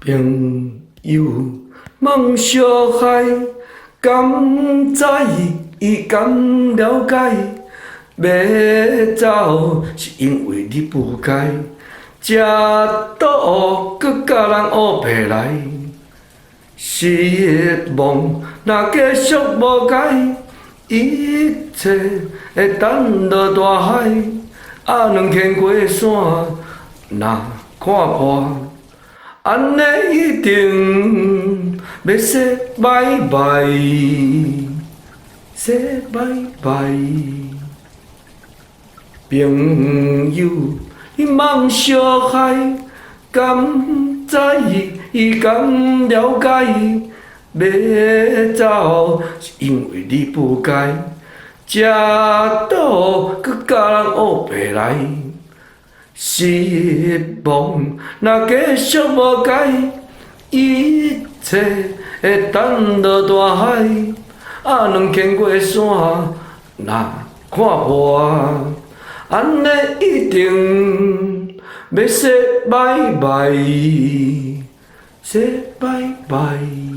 朋友梦相害，敢知伊敢了解？要走是因为你不该，食倒搁甲人乌白来。失望若继续无解，一切会等落大海。两牵过山，若看破。安尼一定要说拜拜，说拜拜。朋友，你莫相害，敢知伊敢了解？要走是因为你不该，食倒搁甲人乌白来。失望若继续无解，一切会等落大海。两牵过山，若看破，安尼一定要说拜拜，说拜拜。